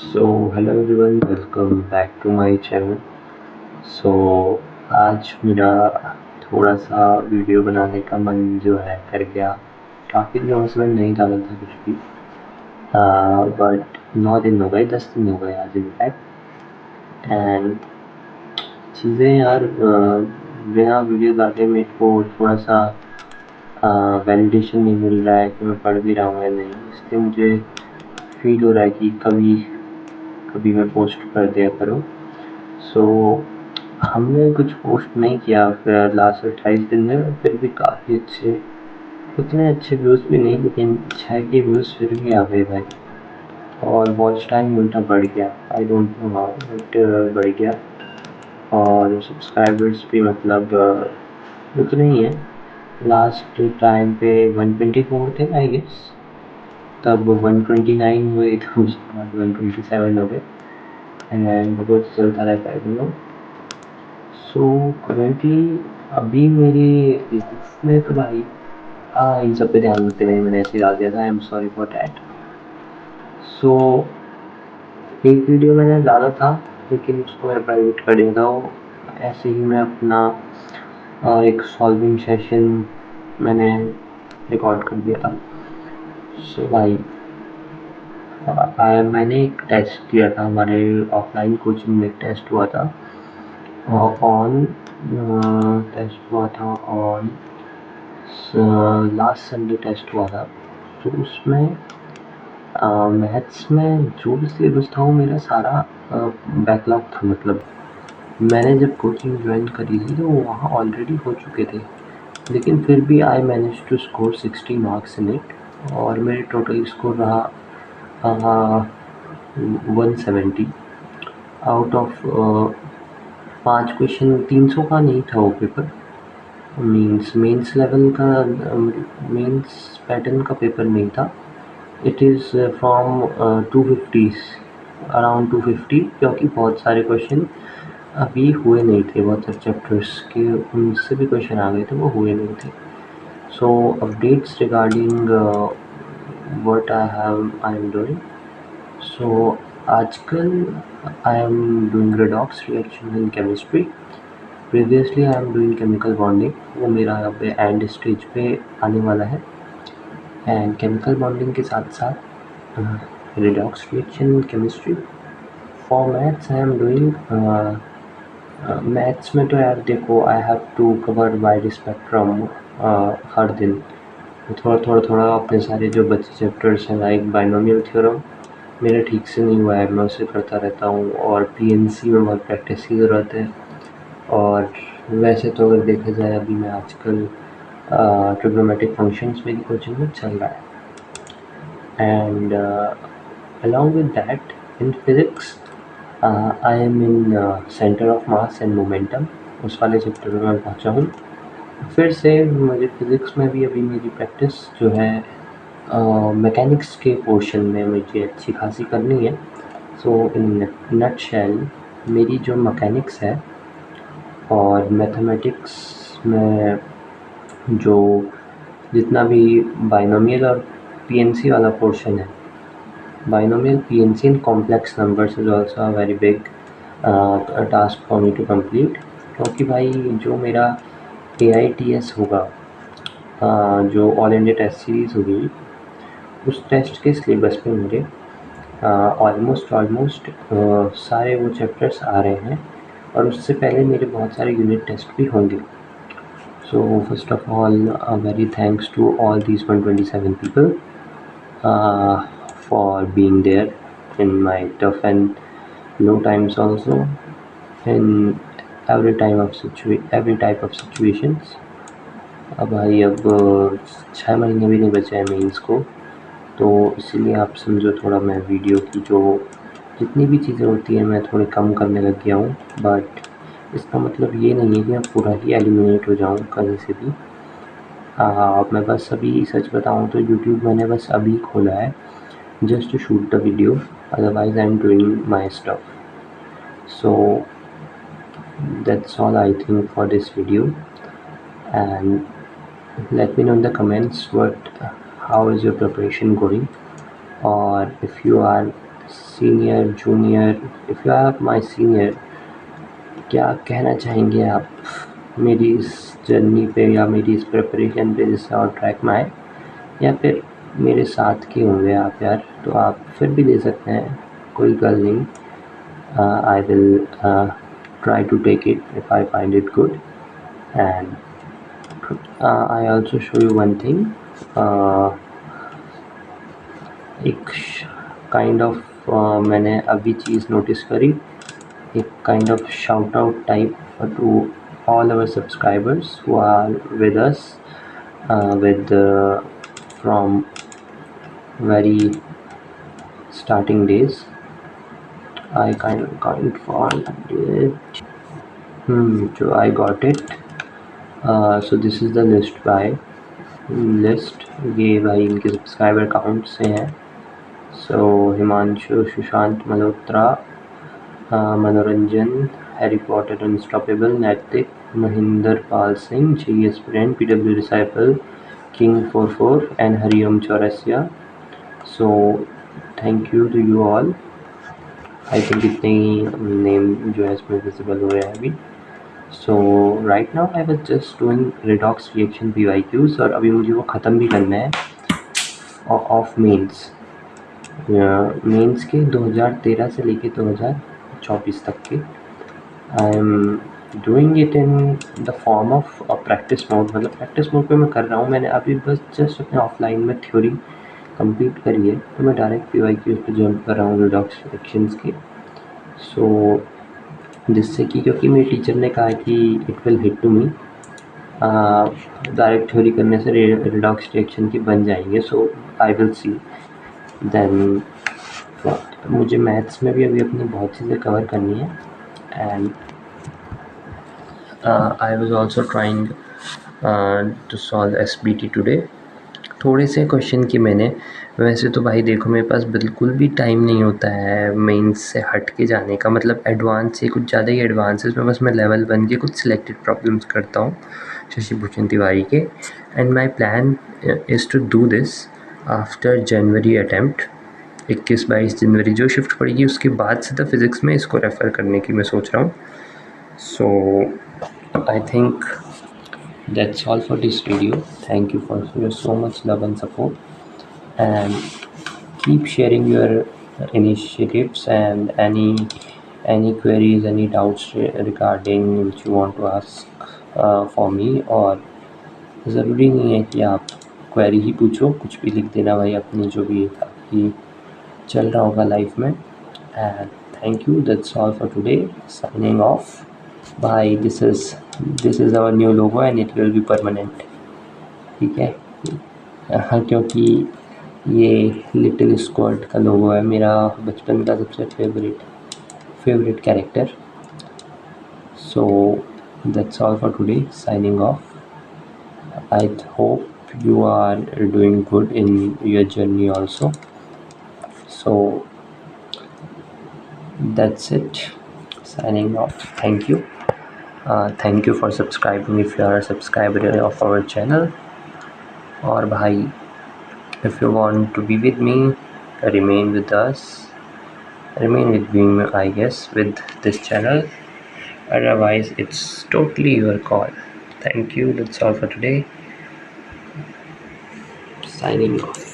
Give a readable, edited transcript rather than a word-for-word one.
So hello everyone, welcome back to my channel. So आज मेरा थोड़ा सा वीडियो बनाने का मन जो है कर गया। काफ़ी दिनों से मैंने नहीं डाला था कुछ भी, बट 9 दिन हो गए, 10 दिन हो गए आज इनफैक्ट। एंड चीज़ें यार, बिना वीडियो डाले मेरे को थोड़ा सा वैलिडेशन नहीं मिल रहा है कि मैं पढ़ भी रहा हूँ या नहीं, इसलिए मुझे फील हो रहा है कि कभी कभी मैं पोस्ट कर दिया करूँ। सो हमने कुछ पोस्ट नहीं किया फिर लास्ट 28 दिन में, फिर भी काफ़ी अच्छे, उतने अच्छे व्यूज़ भी नहीं, लेकिन 6 के व्यूज़ फिर भी आ गए भाई। और वॉच टाइम उल्टा बढ़ गया, I don't know how but बढ़ गया। और सब्सक्राइबर्स भी मतलब उतने ही हैं। लास्ट टाइम पे 124 थे आई गेस, तब 129 हुए, तो उसके बाद 127 हो गए। एंड रोज चलता रहता है। सो करेंटली अभी मेरी फिजिक्स में तो भाई इन सब पे ध्यान देते नहीं, मैंने ऐसे ही डाल दिया था, I am sorry for that. So एक वीडियो मैंने डाला था, लेकिन उसको मैंने प्राइवेट कर दिया था। वो ऐसे ही मैं अपना एक सॉल्विंग सेशन मैंने रिकॉर्ड कर दिया था। सो भाई मैंने एक टेस्ट किया था, हमारे ऑफलाइन कोचिंग में एक टेस्ट हुआ था ऑन टेस्ट हुआ था ऑन लास्ट संडे टेस्ट हुआ था। तो उसमें मैथ्स में जो भी सिलेबस था वो मेरा सारा बैकलॉग था। मतलब मैंने जब कोचिंग ज्वाइन करी थी तो वहाँ ऑलरेडी हो चुके थे, लेकिन फिर भी I manage to score 60 marks in it. और मेरे टोटल स्कोर रहा 170 आउट ऑफ 5 क्वेश्चन। 300 का नहीं था वो पेपर, मेंस लेवल का, मेंस पैटर्न का पेपर नहीं था। इट इज़ फ्रॉम 250, अराउंड 250, क्योंकि बहुत सारे क्वेश्चन अभी हुए नहीं थे, बहुत सारे चैप्टर्स के उनसे भी क्वेश्चन आ गए थे, वो हुए नहीं थे। So updates regarding what I am doing. So आजकल I am doing redox reaction in chemistry. Previously I am doing chemical bonding, वो मेरा यहाँ पे एंड स्टेज पे आने वाला है। एंड केमिकल बॉन्डिंग के साथ साथ redox reaction in chemistry. For maths I am doing maths में तो यार देखो, I have to cover wide spectrum हर दिन। थोड़ा अपने सारे जो बच्चे चैप्टर्स हैं, लाइक बाइनोमियल थ्योरम मेरा ठीक से नहीं हुआ है, मैं उसे करता रहता हूँ। और पीएनसी में बहुत प्रैक्टिस की ज़रूरत है। और वैसे तो अगर देखा जाए, अभी मैं आजकल ट्रिग्नोमेट्रिक फंक्शंस मेरी कोचिंग में चल रहा है। And along with that, in physics I am in centre of mass and momentum, उस वाले चैप्टर में मैं पहुँचा हूँ। फिर से मुझे फिज़िक्स में भी अभी मेरी प्रैक्टिस जो है मैकेनिक्स के पोर्शन में मुझे अच्छी खासी करनी है। सो इन नटशेल मेरी जो मैकेनिक्स है और मैथमेटिक्स में जो जितना भी बाइनोमियल और पीएनसी वाला पोर्शन है, binomial PNC in complex numbers is also a very big task for me to complete. क्योंकि भाई जो मेरा AITS होगा, जो ऑल इंडिया टेस्ट सीरीज़ होगी, उस टेस्ट के सिलेबस पे मेरे ऑलमोस्ट सारे वो चैप्टर्स आ रहे हैं। और उससे पहले मेरे बहुत सारे यूनिट टेस्ट भी होंगे। So first of all, very thanks to all these 127 people for being there in my tough and low times also, in every type of situations. अब भाई अब 6 महीने भी नहीं बचे हैं मेंस को, तो इसीलिए आप समझो थोड़ा मैं वीडियो की जो जितनी भी चीज़ें होती हैं मैं थोड़ी कम करने लग गया हूँ। बट इसका मतलब ये नहीं है कि मैं पूरा ही एलिमिनेट हो जाऊँ कहीं से भी। मैं बस अभी सच बताऊँ तो यूट्यूब मैंने बस अभी खोला है, just to shoot the video, otherwise I'm doing my stuff. So that's all I think for this video, and let me know in the comments how is your preparation going, or if you are senior junior, if you are my senior, क्या कहना चाहेंगे आप मेरी इस journey पे या मेरी इस प्रिपरेशन पे जिससे और ट्रैक में आए, या फिर मेरे साथ के होंगे आप यार, तो आप फिर भी दे सकते हैं, कोई गल नहीं. I will try to take it if I find it good. And I also show you one thing. एक काइंड ऑफ मैंने अभी चीज़ नोटिस करी, एक kind of shout out type two all our subscribers who are with us with from very starting days. I can't find it. So I got it. So this is the list by list, ये भाई इनके subscriber count से हैं. सो हिमांशु, सुशांत मल्होत्रा, मनोरंजन, Harry Potter unstoppable, Naitik, Mahendra Pal Singh, JEE aspirant, PW disciple, king 44 and Hariom Chaurasia. So thank you to you all. I think इतने ही name जो है इसमें विजिबल हो रहे हैं अभी. So right now I was just doing redox reaction PYQs, और अभी मुझे वो ख़त्म भी करना है ऑफ मेंस के 2013 से लेके 2024 तक के. आई am doing it in the form of practice mode, मतलब प्रैक्टिस मोड पे मैं कर रहा हूँ. मैंने अभी बस जस्ट अपने ऑफलाइन में थ्योरी कंप्लीट करी है, तो मैं डायरेक्ट PYQs पे जंप कर रहा हूँ रिडॉक्स रिएक्शंस के. सो जिससे कि, क्योंकि मेरे टीचर ने कहा कि it will hit to me, direct theory करने से रिडॉक्स रिएक्शन की बन जाएंगे. So I will see then. मुझे मैथ्स में भी अभी अपनी बहुत चीज़ें कवर करनी है. And I was also trying to solve SBT today. थोड़े से क्वेश्चन की मैंने, वैसे तो भाई देखो मेरे पास बिल्कुल भी टाइम नहीं होता है मेंस से हट के जाने का, मतलब एडवांस से कुछ ज़्यादा ही एडवांसेस में बस मैं लेवल 1 के कुछ सिलेक्टेड प्रॉब्लम्स करता हूँ शशि भूषण तिवारी के. And my plan is to do this after January attempt. 21-22 जनवरी जो शिफ्ट पड़ेगी उसके बाद सीधा फिज़िक्स में इसको रेफ़र करने की मैं सोच रहा हूँ. So I think that's all for this video. Thank you for your so much love and support, and keep sharing your initiatives and any queries, any doubts regarding which you want to ask for me. और ज़रूरी नहीं है कि आप query ही पूछो, कुछ भी लिख देना भाई, अपनी जो भी आपकी चल रहा होगा लाइफ में. And thank you. That's all for today. Signing off. भाई this is our new logo and it will be permanent. ठीक है, क्योंकि ये लिटिल स्क्वाड का लोगो है, मेरा बचपन का सबसे favourite character. So that's all for today. Signing off. I hope you are doing good in your journey also. So that's it. Signing off. Thank you. Thank you for subscribing if you are a subscriber of our channel. और भाई, if you want to be with me, remain with us. Remain with me, I guess, with this channel. Otherwise, it's totally your call. Thank you. That's all for today. Signing off.